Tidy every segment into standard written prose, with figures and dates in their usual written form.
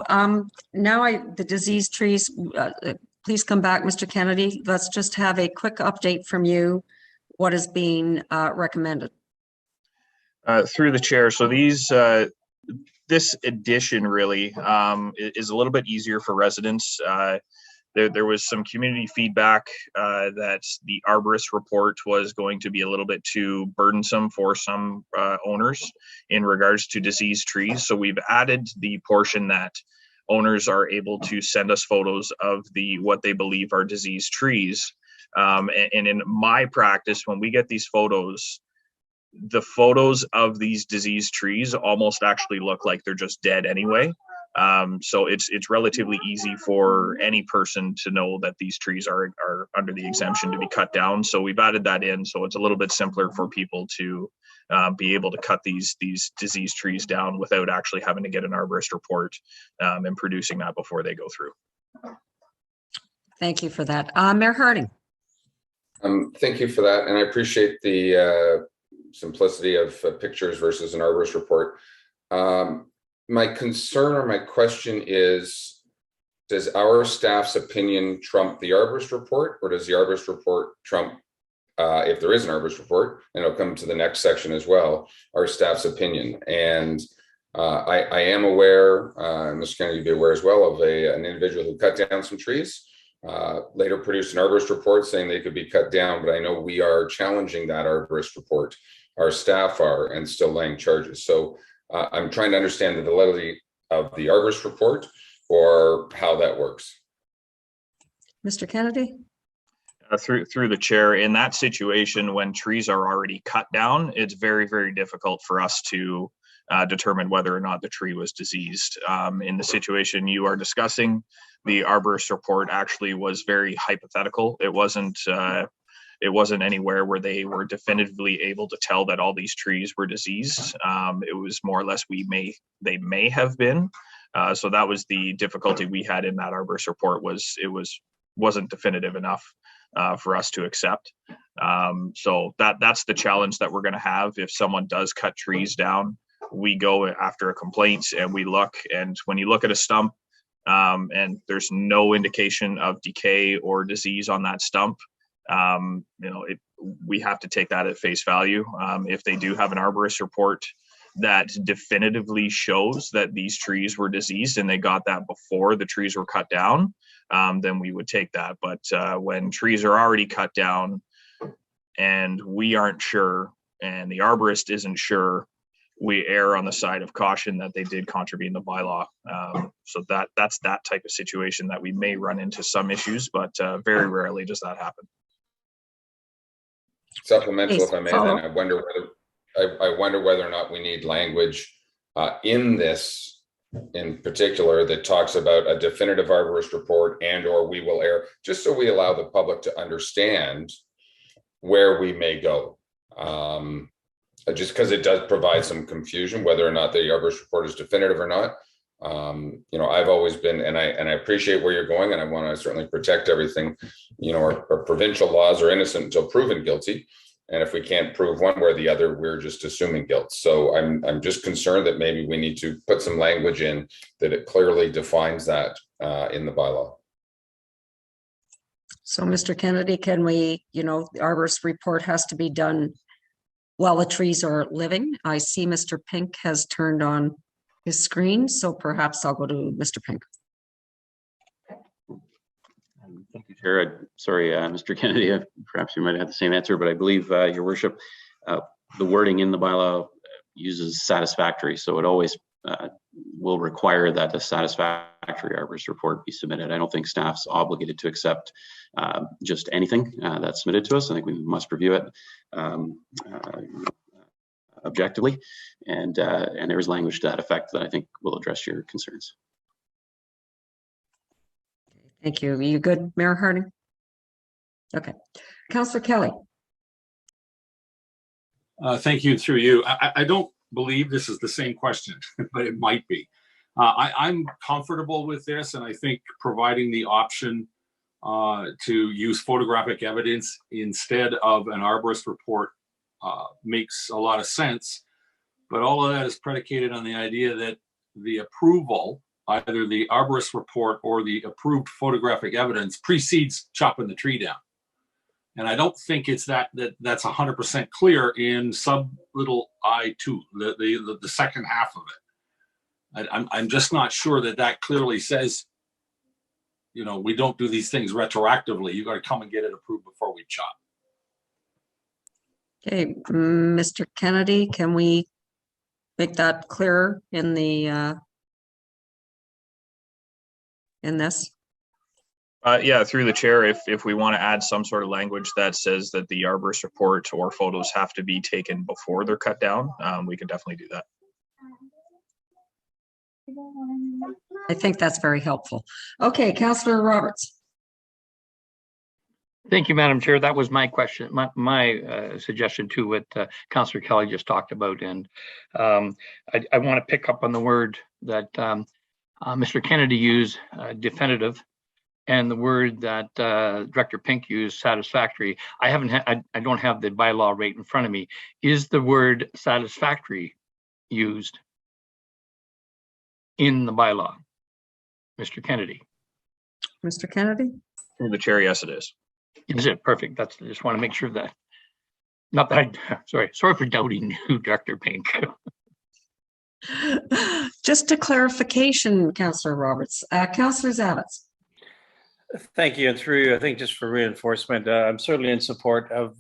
Now the disease trees, please come back, Mr. Kennedy. Let's just have a quick update from you. What is being recommended? Through the chair. So this addition really is a little bit easier for residents. There was some community feedback that the Arborist report was going to be a little bit too burdensome for some owners in regards to diseased trees. So we've added the portion that owners are able to send us photos of what they believe are diseased trees. And in my practice, when we get these photos, the photos of these diseased trees almost actually look like they're just dead anyway. So it's relatively easy for any person to know that these trees are under the exemption to be cut down. So we've added that in, so it's a little bit simpler for people to be able to cut these diseased trees down without actually having to get an arborist report and producing that before they go through. Thank you for that. Mayor Harding. Thank you for that, and I appreciate the simplicity of pictures versus an arborist report. My concern or my question is, does our staff's opinion trump the arborist report, or does the arborist report trump, if there is an arborist report, and it'll come to the next section as well, our staff's opinion? And I am aware, Mr. Kennedy, you'd be aware as well, of an individual who cut down some trees, later produced an arborist report saying they could be cut down, but I know we are challenging that arborist report. Our staff are, and still laying charges. So I'm trying to understand the validity of the arborist report or how that works. Mr. Kennedy? Through the chair, in that situation, when trees are already cut down, it's very, very difficult for us to determine whether or not the tree was diseased. In the situation you are discussing, the arborist report actually was very hypothetical. It wasn't anywhere where they were definitively able to tell that all these trees were diseased. It was more or less they may have been. So that was the difficulty we had in that arborist report, was it wasn't definitive enough for us to accept. So that's the challenge that we're going to have. If someone does cut trees down, we go after a complaint and we look, and when you look at a stump and there's no indication of decay or disease on that stump, we have to take that at face value. If they do have an arborist report that definitively shows that these trees were diseased and they got that before the trees were cut down, then we would take that. But when trees are already cut down and we aren't sure and the arborist isn't sure, we err on the side of caution that they did contravene the bylaw. So that's that type of situation that we may run into some issues, but very rarely does that happen. Supplemental, if I may, then I wonder whether or not we need language in this, in particular, that talks about a definitive arborist report and/or we will err, just so we allow the public to understand where we may go. Just because it does provide some confusion whether or not the arborist report is definitive or not. I've always been, and I appreciate where you're going, and I want to certainly protect everything. Our provincial laws are innocent until proven guilty, and if we can't prove one way or the other, we're just assuming guilt. So I'm just concerned that maybe we need to put some language in that it clearly defines that in the bylaw. So, Mr. Kennedy, can we, the arborist report has to be done while the trees are living? I see Mr. Pink has turned on his screen, so perhaps I'll go to Mr. Pink. Thank you, Chair. Sorry, Mr. Kennedy, perhaps you might have the same answer, but I believe, Your Worship, the wording in the bylaw uses satisfactory, so it always will require that a satisfactory arborist report be submitted. I don't think staff's obligated to accept just anything that's submitted to us. I think we must review it objectively, and there is language to that effect that I think will address your concerns. Thank you. Are you good, Mayor Harding? Okay. Councillor Kelly. Thank you, through you. I don't believe this is the same question, but it might be. I'm comfortable with this, and I think providing the option to use photographic evidence instead of an arborist report makes a lot of sense. But all of that is predicated on the idea that the approval either the arborist report or the approved photographic evidence precedes chopping the tree down. And I don't think it's that's 100% clear in sub little I2, the second half of it. I'm just not sure that clearly says, you know, we don't do these things retroactively. You got to come and get it approved before we chop. Okay, Mr. Kennedy, can we make that clearer in the in this? Yeah, through the chair, if we want to add some sort of language that says that the arborist report or photos have to be taken before they're cut down, we can definitely do that. I think that's very helpful. Okay, Councillor Roberts. Thank you, Madam Chair. That was my question, my suggestion to what Councillor Kelly just talked about. And I want to pick up on the word that Mr. Kennedy used, definitive, and the word that Director Pink used, satisfactory. I don't have the bylaw right in front of me. Is the word satisfactory used in the bylaw, Mr. Kennedy? Mr. Kennedy? Through the chair, yes, it is. Is it? Perfect. I just want to make sure that, not that sorry for doubting you, Director Pink. Just a clarification, Councillor Roberts. Councillor Zavitz. Thank you. And through you, I think just for reinforcement, I'm certainly in support of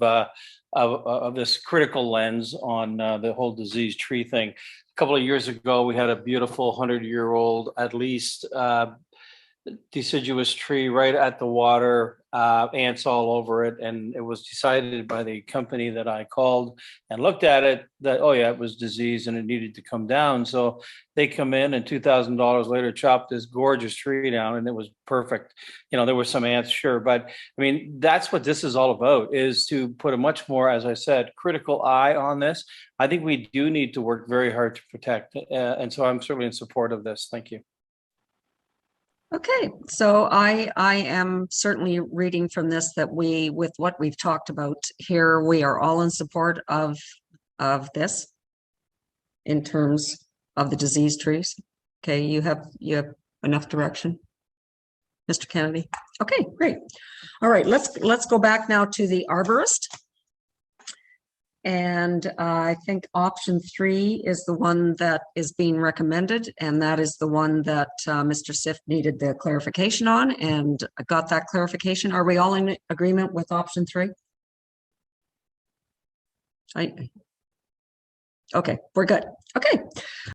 this critical lens on the whole disease tree thing. A couple of years ago, we had a beautiful 100-year-old, at least, deciduous tree right at the water, ants all over it. And it was decided by the company that I called and looked at it that, oh yeah, it was diseased and it needed to come down. So they come in and $2,000 later chopped this gorgeous tree down and it was perfect. You know, there were some ants, sure. But I mean, that's what this is all about, is to put a much more, as I said, critical eye on this. I think we do need to work very hard to protect. And so I'm certainly in support of this. Thank you. Okay, so I am certainly reading from this that we, with what we've talked about here, we are all in support of this in terms of the disease trees. Okay, you have enough direction, Mr. Kennedy. Okay, great. All right, let's go back now to the arborist. And I think option 3 is the one that is being recommended, and that is the one that Mr. Sift needed the clarification on, and I got that clarification. Are we all in agreement with option 3? Okay, we're good. Okay.